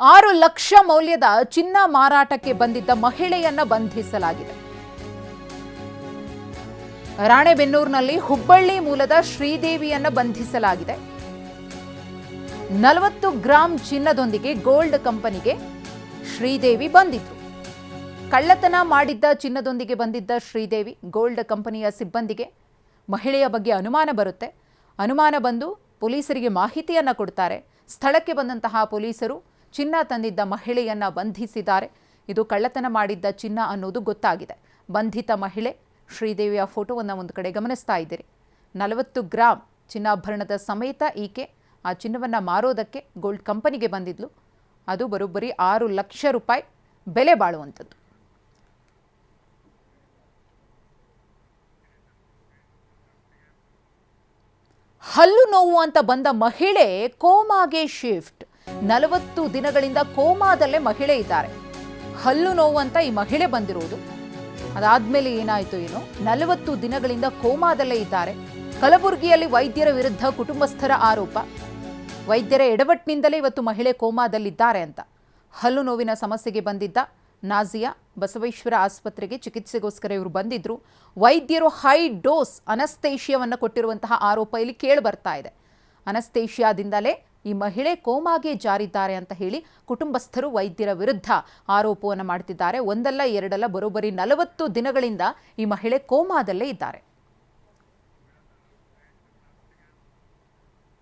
6 ಲಕ್ಷ ಮೌಲ್ಯದ ಚಿನ್ನ ಮಾರಾಟಕ್ಕೆ ಬಂದಿದ್ದ ಮಹಿಳೆಯನ್ನ ಬಂಧಿಸಲಾಗಿದೆ. ರಾಣೆಬೆನ್ನೂರಿನಲ್ಲಿ ಹುಬ್ಬಳ್ಳಿ ಮೂಲದ ಶ್ರೀದೇವಿಯನ್ನ ಬಂಧಿಸಲಾಗಿದೆ. 40 ಗ್ರಾಂ ಚಿನ್ನದೊಂದಿಗೆ ಗೋಲ್ಡ್ ಕಂಪನಿಗೆ ಶ್ರೀದೇವಿ ಬಂದಿದ್ರು. ಕಳ್ಳತನ ಮಾಡಿದ್ದ ಚಿನ್ನದೊಂದಿಗೆ ಬಂದಿದ್ದ ಶ್ರೀದೇವಿ ಗೋಲ್ಡ್ ಕಂಪನಿಯ ಸಿಬ್ಬಂದಿಗೆ ಮಹಿಳೆಯ ಬಗ್ಗೆ ಅನುಮಾನ ಬರುತ್ತೆ. ಅನುಮಾನ ಬಂದು ಪೊಲೀಸರಿಗೆ ಮಾಹಿತಿಯನ್ನ ಕೊಡ್ತಾರೆ. ಸ್ಥಳಕ್ಕೆ ಬಂದಂತಹ ಪೊಲೀಸರು ಚಿನ್ನ ತಂದಿದ್ದ ಮಹಿಳೆಯನ್ನ ಬಂಧಿಸಿದ್ದಾರೆ. ಇದು ಕಳ್ಳತನ ಮಾಡಿದ್ದ ಚಿನ್ನ ಅನ್ನೋದು ಗೊತ್ತಾಗಿದೆ. ಬಂಧಿತ ಮಹಿಳೆ ಶ್ರೀದೇವಿಯ ಫೋಟೋವನ್ನು ಒಂದು ಕಡೆ ಗಮನಿಸ್ತಾ ಇದ್ದೀರಿ. 40 ಗ್ರಾಂ ಚಿನ್ನಾಭರಣದ ಸಮೇತ ಈಕೆ ಆ ಚಿನ್ನವನ್ನು ಮಾರೋದಕ್ಕೆ ಗೋಲ್ಡ್ ಕಂಪನಿಗೆ ಬಂದಿದ್ಲು. ಅದು ಬರೋಬ್ಬರಿ 6 ಲಕ್ಷ ರೂಪಾಯಿ ಬೆಲೆ ಬಾಳುವಂಥದ್ದು. ಹಲ್ಲು ನೋವು ಅಂತ ಬಂದ ಮಹಿಳೆ ಕೋಮಾಗೆ ಶಿಫ್ಟ್. 40 ದಿನಗಳಿಂದ ಕೋಮಾದಲ್ಲೇ ಮಹಿಳೆ ಇದ್ದಾರೆ. ಹಲ್ಲು ನೋವು ಅಂತ ಈ ಮಹಿಳೆ ಬಂದಿರುವುದು. ಅದಾದ್ಮೇಲೆ ಏನಾಯಿತು ಏನೋ, 40 ದಿನಗಳಿಂದ ಕೋಮಾದಲ್ಲೇ ಇದ್ದಾರೆ. ಕಲಬುರಗಿಯಲ್ಲಿ ವೈದ್ಯರ ವಿರುದ್ಧ ಕುಟುಂಬಸ್ಥರ ಆರೋಪ. ವೈದ್ಯರ ಎಡವಟ್ಟಿನಿಂದಲೇ ಇವತ್ತು ಮಹಿಳೆ ಕೋಮಾದಲ್ಲಿದ್ದಾರೆ ಅಂತ. ಹಲ್ಲು ನೋವಿನ ಸಮಸ್ಯೆಗೆ ಬಂದಿದ್ದ ನಾಜಿಯಾ ಬಸವೇಶ್ವರ ಆಸ್ಪತ್ರೆಗೆ ಚಿಕಿತ್ಸೆಗೋಸ್ಕರ ಇವರು ಬಂದಿದ್ರು. ವೈದ್ಯರು ಹೈ ಡೋಸ್ ಅನಸ್ತೇಷಿಯಾವನ್ನು ಕೊಟ್ಟಿರುವಂತಹ ಆರೋಪ ಇಲ್ಲಿ ಕೇಳಿ ಬರ್ತಾ ಇದೆ. ಅನಸ್ತೇಷಿಯಾದಿಂದಲೇ ಈ ಮಹಿಳೆ ಕೋಮಾಗೆ ಜಾರಿದ್ದಾರೆ ಅಂತ ಹೇಳಿ ಕುಟುಂಬಸ್ಥರು ವೈದ್ಯರ ವಿರುದ್ಧ ಆರೋಪವನ್ನು ಮಾಡ್ತಿದ್ದಾರೆ. ಒಂದಲ್ಲ ಎರಡಲ್ಲ ಬರೋಬ್ಬರಿ 40 ದಿನಗಳಿಂದ ಈ ಮಹಿಳೆ ಕೋಮಾದಲ್ಲೇ ಇದ್ದಾರೆ.